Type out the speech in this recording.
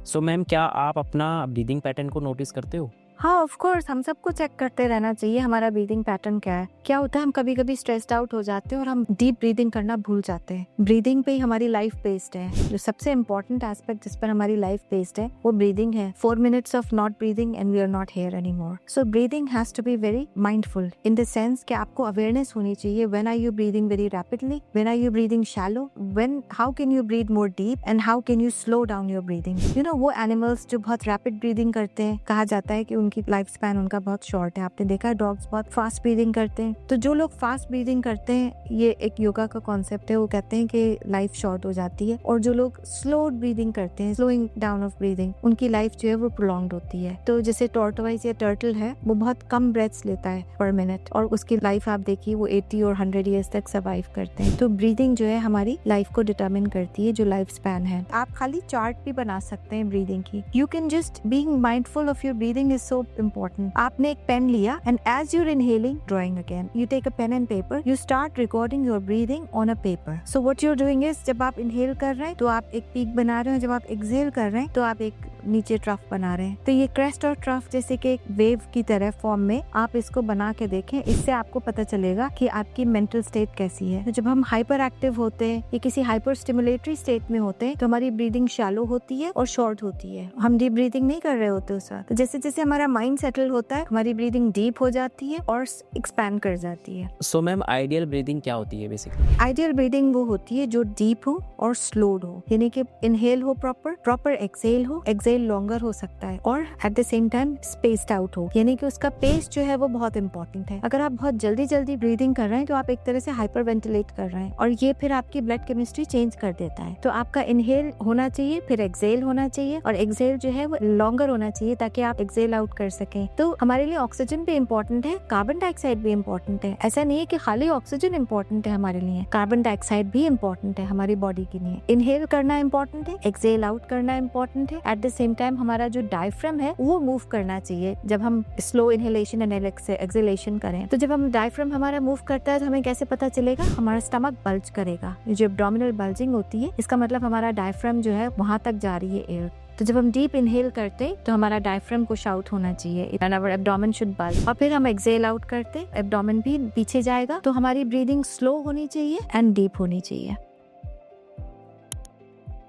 So ma'am, क्या आप अपना ब्रीदिंग पैटर्न को नोटिस करते हो? हाँ, ऑफ कोर्स हम सबको चेक करते रहना चाहिए हमारा ब्रीदिंग पैटर्न क्या है। क्या होता है, हम कभी कभी स्ट्रेस्ड आउट हो जाते हैं और हम डीप ब्रीदिंग करना भूल जाते हैं। ब्रीदिंग पे ही हमारी लाइफ बेस्ड है। जो सबसे इम्पोर्टेंट एस्पेक्ट जिस पर हमारी लाइफ बेस्ड है वो ब्रीदिंग है। 4 minutes of not breathing and we are not here anymore. So breathing has to be very mindful in the sense कि आपको अवेयरनेस होनी चाहिए। When are you breathing very rapidly, when are you breathing shallow, when how can you breathe more deep and how can you slow down your breathing. You know, वो animals जो बहुत rapid breathing करते हैं, कहा जाता है कि उनकी लाइफ स्पैन उनका बहुत शॉर्ट है। आपने देखा है डॉग्स बहुत फास्ट ब्रीदिंग करते हैं। तो जो लोग फास्ट ब्रीदिंग करते हैं, ये एक योगा का कॉन्सेप्ट है, वो कहते हैं कि लाइफ शॉर्ट हो जाती है। और जो लोग स्लो ब्रीदिंग करते हैं, स्लोइंग डाउन ऑफ ब्रीदिंग, उनकी लाइफ जो है वो प्रोलॉन्ग्ड होती है। तो जैसे टॉर्टोइज या टर्टल है, वो बहुत कम ब्रेथ्स लेता है पर मिनट और उसकी लाइफ आप देखिए वो 80 और 100 ईयर्स तक सर्वाइव करते हैं। तो ब्रीदिंग जो है हमारी लाइफ को डिटरमिन करती है, जो लाइफ स्पैन है। आप खाली चार्ट भी बना सकते हैं ब्रीदिंग की। You can just being mindful of your breathing is so important. आपने एक पेन लिया and as you're inhaling, drawing again, you take a pen and paper, you start recording your breathing on a paper. So what you are doing is, जब आप inhale कर रहे हैं तो आप एक पीक बना रहे हो, जब आप एक्सहेल कर रहे हैं तो आप एक नीचे ट्रफ बना रहे हैं। तो ये क्रेस्ट और ट्रफ जैसे कि एक वेव की तरह फॉर्म में आप इसको बना के देखें। इससे आपको पता चलेगा कि आपकी मेंटल स्टेट कैसी है। तो जब हम हाइपर एक्टिव होते हैं या किसी हाइपर स्टिमुलेटरी स्टेट में होते हैं तो हमारी ब्रीदिंग शैलो होती है और शॉर्ट होती है। हम डीप ब्रीदिंग नहीं कर रहे होते उस वक्त। तो जैसे जैसे हमारा माइंड सेटल होता है, हमारी ब्रीदिंग डीप हो जाती है और एक्सपैंड कर जाती है। सो मैम, आइडियल ब्रीदिंग क्या होती है बेसिकली? आइडियल ब्रीदिंग वो होती है जो डीप हो और स्लोड हो, यानी कि इनहेल हो प्रॉपर एक्सहेल हो, एक्सहेल लॉन्गर हो सकता है और at the same time spaced out हो, यानी कि उसका पेस जो है वो बहुत इंपॉर्टेंट है। अगर आप बहुत जल्दी जल्दी ब्रीदिंग कर रहे हैं तो आप एक तरह से हाइपर वेंटिलेट कर रहे हैं और ये फिर आपकी ब्लड केमिस्ट्री चेंज कर देता है। तो आपका इनहेल होना चाहिए, फिर एक्सहेल होना चाहिए और एक्सहेल जो है वो लॉन्गर होना चाहिए ताकि आप एक्सहेल आउट कर सकें। तो हमारे लिए ऑक्सीजन भी इम्पोर्टेंट है, कार्बन डाइऑक्साइड भी इम्पोर्टेंट है। ऐसा नहीं है कि खाली ऑक्सीजन इम्पोर्टेंट है हमारे लिए, कार्बन डाइऑक्साइड भी इम्पोर्टेंट है हमारी बॉडी के लिए। इनहेल करना इम्पोर्टेंट है, एक्सहेल आउट करना इम्पोर्टेंट है। एट द सेम टाइम हमारा जो डायफ्राम है वो मूव करना चाहिए जब हम स्लो इनहेलेशन एंड एक्सहेलेशन करें। तो जब हम डायफ्राम हमारा मूव करता है तो हमें कैसे पता चलेगा? हमारा स्टमक बल्ज करेगा। जो एब्डोमिनल बल्जिंग होती है, इसका मतलब हमारा डायफ्राम जो है वहां तक जा रही है एयर। तो जब हम डीप इनहेल करते हैं तो हमारा डायफ्राम को शाउट होना चाहिए, and our abdomen should bulge. और फिर हम एक्सहेल आउट करते, एब्डोमेन भी पीछे जाएगा। तो हमारी ब्रीदिंग स्लो होनी चाहिए एंड डीप होनी चाहिए।